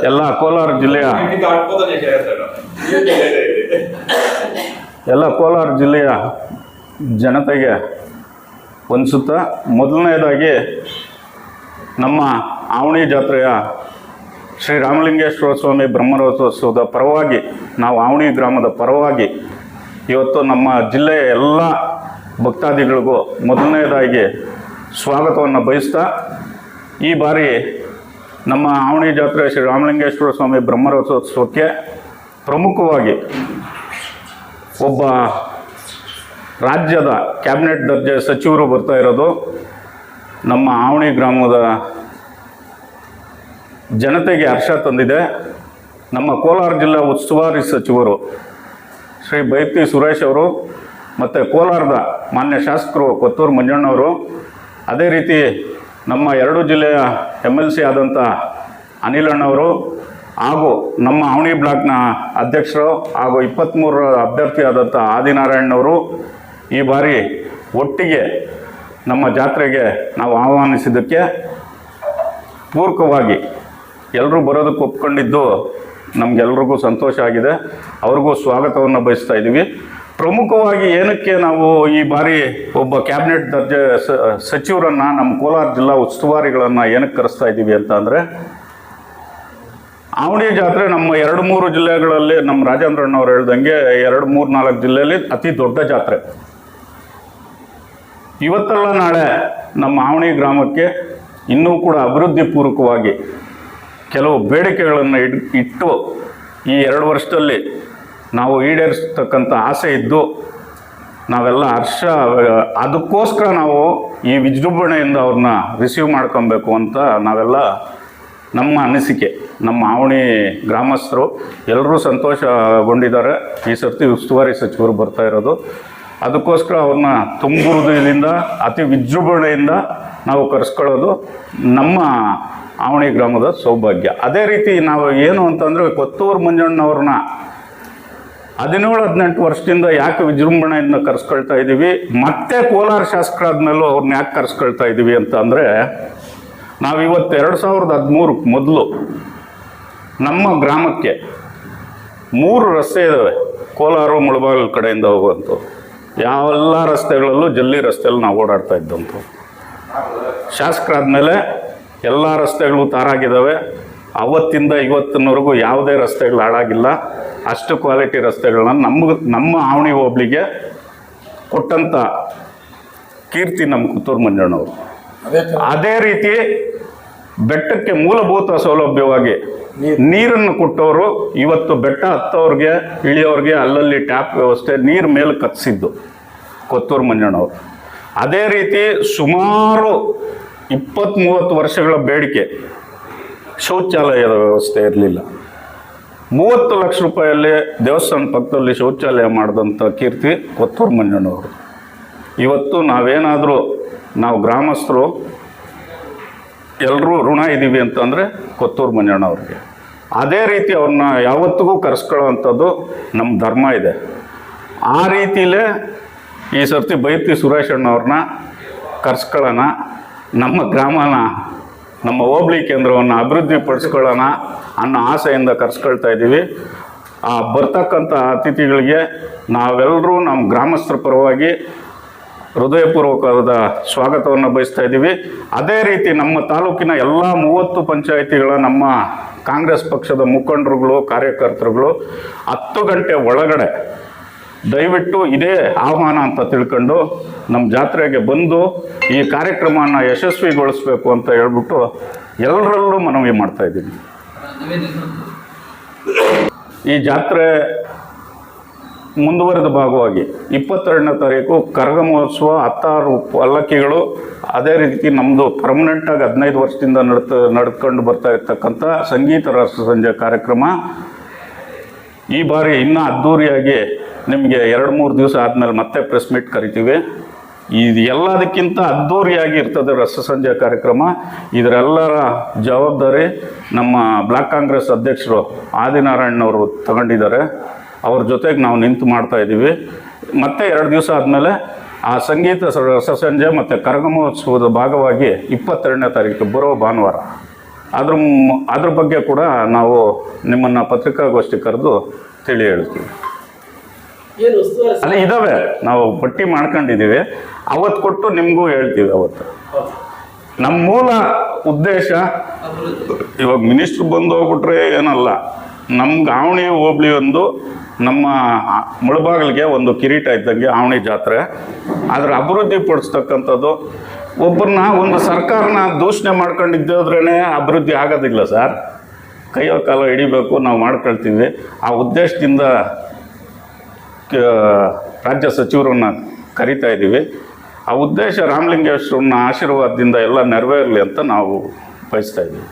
ಎಲ್ಲ ಕೋಲಾರ ಜಿಲ್ಲೆಯ ಜನತೆಗೆ ವಂದಿಸುತ್ತಾ, ಮೊದಲನೇದಾಗಿ ನಮ್ಮ ಆವಣಿ ಜಾತ್ರೆಯ ಶ್ರೀ ರಾಮಲಿಂಗೇಶ್ವರ ಸ್ವಾಮಿ ಬ್ರಹ್ಮರಥೋತ್ಸವದ ಪರವಾಗಿ, ನಾವು ಆವಣಿ ಗ್ರಾಮದ ಪರವಾಗಿ ಇವತ್ತು ನಮ್ಮ ಜಿಲ್ಲೆಯ ಎಲ್ಲ ಭಕ್ತಾದಿಗಳಿಗೂ ಮೊದಲನೇದಾಗಿ ಸ್ವಾಗತವನ್ನು ಬಯಸ್ತಾ, ಈ ಬಾರಿ ನಮ್ಮ ಆವಣಿ ಜಾತ್ರೆ ಶ್ರೀ ರಾಮಲಿಂಗೇಶ್ವರ ಸ್ವಾಮಿ ಬ್ರಹ್ಮರಥೋತ್ಸವಕ್ಕೆ ಪ್ರಮುಖವಾಗಿ ಒಬ್ಬ ರಾಜ್ಯದ ಕ್ಯಾಬಿನೆಟ್ ದರ್ಜೆ ಸಚಿವರು ಬರ್ತಾ ಇರೋದು. ನಮ್ಮ ಆವಣಿ ಗ್ರಾಮದ ಜನತೆಗೆ ಹರ್ಷ ತಂದಿದೆ. ನಮ್ಮ ಕೋಲಾರ ಜಿಲ್ಲಾ ಉಸ್ತುವಾರಿ ಸಚಿವರು ಶ್ರೀ ಬೈತಿ ಸುರೇಶ್ ಅವರು ಮತ್ತು ಕೋಲಾರದ ಮಾನ್ಯ ಶಾಸಕರು ಕೊತ್ತೂರು ಮಂಜಣ್ಣವರು, ಅದೇ ರೀತಿ ನಮ್ಮ 2 ಜಿಲ್ಲೆಯ MLC ಆದಂಥ ಅನಿಲಣ್ಣವರು ಹಾಗೂ ನಮ್ಮ ಆವಣಿ ಬ್ಲಾಕ್ನ ಅಧ್ಯಕ್ಷರು ಹಾಗೂ 23ರ ಅಭ್ಯರ್ಥಿ ಆದಂಥ ಆದಿನಾರಾಯಣವರು ಈ ಬಾರಿ ಒಟ್ಟಿಗೆ ನಮ್ಮ ಜಾತ್ರೆಗೆ ನಾವು ಆಹ್ವಾನಿಸಿದ್ದಕ್ಕೆ ಪೂರಕವಾಗಿ ಎಲ್ಲರೂ ಬರೋದಕ್ಕೆ ಒಪ್ಕೊಂಡಿದ್ದು ನಮಗೆಲ್ರಿಗೂ ಸಂತೋಷ ಆಗಿದೆ. ಅವ್ರಿಗೂ ಸ್ವಾಗತವನ್ನು ಬಯಸ್ತಾ ಇದ್ದೀವಿ. ಪ್ರಮುಖವಾಗಿ ಏನಕ್ಕೆ ನಾವು ಈ ಬಾರಿ ಒಬ್ಬ ಕ್ಯಾಬಿನೆಟ್ ದರ್ಜೆ ಸಚಿವರನ್ನು ನಮ್ಮ ಕೋಲಾರ ಜಿಲ್ಲಾ ಉಸ್ತುವಾರಿಗಳನ್ನು ಏನಕ್ಕೆ ಕರೆಸ್ತಾ ಇದ್ದೀವಿ ಅಂತ ಅಂದರೆ, ಆವಣಿ ಜಾತ್ರೆ ನಮ್ಮ 2-3 ಜಿಲ್ಲೆಗಳಲ್ಲಿ, ನಮ್ಮ ರಾಜೇಂದ್ರಣ್ಣವ್ರು ಹೇಳ್ದಂಗೆ 2-3-4 ಜಿಲ್ಲೆಯಲ್ಲಿ ಅತಿ ದೊಡ್ಡ ಜಾತ್ರೆ. ಇವತ್ತಲ್ಲ ನಾಳೆ ನಮ್ಮ ಆವಣಿ ಗ್ರಾಮಕ್ಕೆ ಇನ್ನೂ ಕೂಡ ಅಭಿವೃದ್ಧಿ ಪೂರ್ವಕವಾಗಿ ಕೆಲವು ಬೇಡಿಕೆಗಳನ್ನು ಇಟ್ಟು ಈ 2 ವರ್ಷದಲ್ಲಿ ನಾವು ಈಡೇರಿಸ್ತಕ್ಕಂಥ ಆಸೆ ಇದ್ದು ನಾವೆಲ್ಲ ಅದಕ್ಕೋಸ್ಕರ ನಾವು ಈ ವಿಜೃಂಭಣೆಯಿಂದ ಅವ್ರನ್ನ ರಿಸೀವ್ ಮಾಡ್ಕೊಬೇಕು ಅಂತ ನಾವೆಲ್ಲ ನಮ್ಮ ಅನಿಸಿಕೆ. ನಮ್ಮ ಆವಣಿ ಗ್ರಾಮಸ್ಥರು ಎಲ್ಲರೂ ಸಂತೋಷಗೊಂಡಿದ್ದಾರೆ. ಈ ಸರ್ತಿ ಉಸ್ತುವಾರಿ ಸಚಿವರು ಬರ್ತಾ ಇರೋದು, ಅದಕ್ಕೋಸ್ಕರ ಅವ್ರನ್ನ ತುಂಬ ಹೃದಯದಿಂದ ಅತಿ ವಿಜೃಂಭಣೆಯಿಂದ ನಾವು ಕರೆಸ್ಕೊಳ್ಳೋದು ನಮ್ಮ ಆವಣಿ ಗ್ರಾಮದ ಸೌಭಾಗ್ಯ. ಅದೇ ರೀತಿ ನಾವು ಏನು ಅಂತಂದರೆ, ಕೊತ್ತೂರು ಮಂಜಣ್ಣವ್ರನ್ನ 17-18 ವರ್ಷದಿಂದ ಯಾಕೆ ವಿಜೃಂಭಣೆಯಿಂದ ಕರೆಸ್ಕೊಳ್ತಾ ಇದ್ದೀವಿ, ಮತ್ತೆ ಕೋಲಾರ ಶಾಸಕರಾದ್ಮೇಲೂ ಅವ್ರನ್ನ ಯಾಕೆ ಕರೆಸ್ಕೊಳ್ತಾ ಇದ್ದೀವಿ ಅಂತ ಅಂದರೆ, ನಾವಿವತ್ತು 2013 ಮೊದಲು ನಮ್ಮ ಗ್ರಾಮಕ್ಕೆ 3 ರಸ್ತೆ ಇದ್ದಾವೆ. ಕೋಲಾರ ಮುಳಬಾಗಿಲು ಕಡೆಯಿಂದ ಹೋಗುವಂಥವು ಯಾವೆಲ್ಲ ರಸ್ತೆಗಳಲ್ಲೂ ಜಲ್ಲಿ ರಸ್ತೆಯಲ್ಲಿ ನಾವು ಓಡಾಡ್ತಾ ಇದ್ದಂಥ. ಶಾಸಕರಾದ್ಮೇಲೆ ಎಲ್ಲ ರಸ್ತೆಗಳು ತಾರಾಗಿದ್ದಾವೆ. ಅವತ್ತಿಂದ ಇವತ್ತಿನವರೆಗೂ ಯಾವುದೇ ರಸ್ತೆಗಳು ಹಾಳಾಗಿಲ್ಲ. ಅಷ್ಟು ಕ್ವಾಲಿಟಿ ರಸ್ತೆಗಳನ್ನ ನಮ್ಮ ಆವಣಿ ಹೋಬಳಿಗೆ ಕೊಟ್ಟಂಥ ಕೀರ್ತಿ ನಮ್ಮ ಕೊತ್ತೂರು ಮಂಜಣ್ಣವರು. ಅದೇ ರೀತಿ ಬೆಟ್ಟಕ್ಕೆ ಮೂಲಭೂತ ಸೌಲಭ್ಯವಾಗಿ ನೀರನ್ನು ಕೊಟ್ಟವರು. ಇವತ್ತು ಬೆಟ್ಟ ಹತ್ತೋರಿಗೆ ಇಳಿಯೋರಿಗೆ ಅಲ್ಲಲ್ಲಿ ಟ್ಯಾಪ್ ವ್ಯವಸ್ಥೆ, ನೀರು ಮೇಲೆ ಕತ್ತಿಸಿದ್ದು ಕೊತ್ತೂರು ಮಂಜಣ್ಣವರು. ಅದೇ ರೀತಿ ಸುಮಾರು 20-30 ವರ್ಷಗಳ ಬೇಡಿಕೆ, ಶೌಚಾಲಯದ ವ್ಯವಸ್ಥೆ ಇರಲಿಲ್ಲ. 30 ಲಕ್ಷ ರೂಪಾಯಲ್ಲಿ ದೇವಸ್ಥಾನ ಪಕ್ಕದಲ್ಲಿ ಶೌಚಾಲಯ ಮಾಡಿದಂಥ ಕೀರ್ತಿ ಕೊತ್ತೂರು ಮಂಜಣ್ಣವರು. ಇವತ್ತು ನಾವೇನಾದರೂ ನಾವು ಗ್ರಾಮಸ್ಥರು ಎಲ್ಲರೂ ಋಣ ಇದ್ದೀವಿ ಅಂತಂದರೆ ಕೊತ್ತೂರು ಮಂಜಣ್ಣವ್ರಿಗೆ. ಅದೇ ರೀತಿ ಅವ್ರನ್ನ ಯಾವತ್ತಿಗೂ ಕರೆಸ್ಕೊಳ್ಳೋವಂಥದ್ದು ನಮ್ಮ ಧರ್ಮ ಇದೆ. ಆ ರೀತಿಲೇ ಈ ಸರ್ತಿ ಬೈತಿ ಸುರೇಶ್ ಅಣ್ಣವ್ರನ್ನ ಕರೆಸ್ಕೊಳ್ಳೋಣ, ನಮ್ಮ ಗ್ರಾಮನ, ನಮ್ಮ ಹೋಬಳಿ ಕೇಂದ್ರವನ್ನು ಅಭಿವೃದ್ಧಿ ಪಡಿಸ್ಕೊಳ್ಳೋಣ ಅನ್ನೋ ಆಸೆಯಿಂದ ಕರೆಸ್ಕೊಳ್ತಾ ಇದ್ದೀವಿ. ಬರ್ತಕ್ಕಂಥ ಅತಿಥಿಗಳಿಗೆ ನಾವೆಲ್ಲರೂ ನಮ್ಮ ಗ್ರಾಮಸ್ಥರ ಪರವಾಗಿ ಹೃದಯಪೂರ್ವಕವಾದ ಸ್ವಾಗತವನ್ನು ಬಯಸ್ತಾ ಇದ್ದೀವಿ. ಅದೇ ರೀತಿ ನಮ್ಮ ತಾಲೂಕಿನ ಎಲ್ಲ 30 ಪಂಚಾಯಿತಿಗಳ ನಮ್ಮ ಕಾಂಗ್ರೆಸ್ ಪಕ್ಷದ ಮುಖಂಡರುಗಳು, ಕಾರ್ಯಕರ್ತರುಗಳು 10 ಗಂಟೆ ಒಳಗಡೆ ದಯವಿಟ್ಟು ಇದೇ ಆಹ್ವಾನ ಅಂತ ತಿಳ್ಕೊಂಡು ನಮ್ಮ ಜಾತ್ರೆಗೆ ಬಂದು ಈ ಕಾರ್ಯಕ್ರಮವನ್ನು ಯಶಸ್ವಿಗೊಳಿಸಬೇಕು ಅಂತ ಹೇಳ್ಬಿಟ್ಟು ಎಲ್ಲರಲ್ಲೂ ಮನವಿ ಮಾಡ್ತಾ ಇದ್ದೀನಿ. ಈ ಜಾತ್ರೆ ಮುಂದುವರೆದ ಭಾಗವಾಗಿ 22ನೇ ತಾರೀಕು ಕರಗ ಮಹೋತ್ಸವ, 16 ಪಲ್ಲಕ್ಕಿಗಳು, ಅದೇ ರೀತಿ ನಮ್ಮದು ಪರ್ಮನೆಂಟಾಗಿ 15 ವರ್ಷದಿಂದ ನಡ್ಕೊಂಡು ಬರ್ತಾ ಇರ್ತಕ್ಕಂಥ ಸಂಗೀತ ರಸ ಸಂಜೆ ಕಾರ್ಯಕ್ರಮ ಈ ಬಾರಿ ಇನ್ನೂ ಅದ್ಧೂರಿಯಾಗಿ ನಿಮಗೆ 2-3 ದಿವಸ ಆದಮೇಲೆ ಮತ್ತೆ ಪ್ರೆಸ್ ಮೀಟ್ ಕರಿತೀವಿ. ಇದು ಎಲ್ಲದಕ್ಕಿಂತ ಅದ್ಧೂರಿಯಾಗಿ ಇರ್ತದೆ ರಸ ಸಂಜೆ ಕಾರ್ಯಕ್ರಮ. ಇದರೆಲ್ಲರ ಜವಾಬ್ದಾರಿ ನಮ್ಮ ಬ್ಲಾಕ್ ಕಾಂಗ್ರೆಸ್ ಅಧ್ಯಕ್ಷರು ಆದಿನಾರಾಯಣವರು ತಗೊಂಡಿದ್ದಾರೆ. ಅವ್ರ ಜೊತೆಗೆ ನಾವು ನಿಂತು ಮಾಡ್ತಾ ಇದ್ದೀವಿ. ಮತ್ತೆ 2 ದಿವಸ ಆದಮೇಲೆ ಆ ಸಂಗೀತ ರಸ ಸಂಜೆ ಮತ್ತು ಕರಗ ಮಹೋತ್ಸವದ ಭಾಗವಾಗಿ 22ನೇ ತಾರೀಕು ಬರೋ ಭಾನುವಾರ ಅದ್ರ ಬಗ್ಗೆ ಕೂಡ ನಾವು ನಿಮ್ಮನ್ನು ಪತ್ರಿಕಾಗೋಷ್ಠಿ ಕರೆದು ತಿಳಿ ಹೇಳ್ತೀವಿ. ಅದೇ ಇದ್ದಾವೆ, ನಾವು ಪಟ್ಟಿ ಮಾಡ್ಕೊಂಡಿದ್ದೀವಿ, ಅವತ್ತು ಕೊಟ್ಟು ನಿಮಗೂ ಹೇಳ್ತೀವಿ. ಅವತ್ತು ನಮ್ಮ ಮೂಲ ಉದ್ದೇಶ ಇವಾಗ ಮಿನಿಸ್ಟ್ರು ಬಂದು ಹೋಗ್ಬಿಟ್ರೆ ಏನಲ್ಲ, ನಮ್ಗೆ ಆವಣಿ ಹೋಬಳಿ ಒಂದು ನಮ್ಮ ಮುಳಬಾಗಿಲಿಗೆ ಒಂದು ಕಿರೀಟ ಇದ್ದಂಗೆ ಆವಣಿ ಜಾತ್ರೆ, ಅದರ ಅಭಿವೃದ್ಧಿ ಪಡಿಸ್ತಕ್ಕಂಥದ್ದು. ಒಬ್ಬರನ್ನ ಒಂದು ಸರ್ಕಾರನ ದೂಷಣೆ ಮಾಡ್ಕೊಂಡಿದ್ದೋದ್ರೇ ಅಭಿವೃದ್ಧಿ ಆಗೋದಿಲ್ಲ ಸರ್. ಕೈಯೋ ಕಾಲ ಹಿಡಿಬೇಕು, ನಾವು ಮಾಡ್ಕೊಳ್ತೀವಿ. ಆ ಉದ್ದೇಶದಿಂದ ರಾಜ್ಯ ಸಚಿವರನ್ನ ಕರಿತಾ ಇದ್ದೀವಿ. ಆ ಉದ್ದೇಶ ರಾಮಲಿಂಗೇಶ್ವರನ ಆಶೀರ್ವಾದದಿಂದ ಎಲ್ಲ ನೆರವೇರಲಿ ಅಂತ ನಾವು ಬಯಸ್ತಾ ಇದ್ದೀವಿ.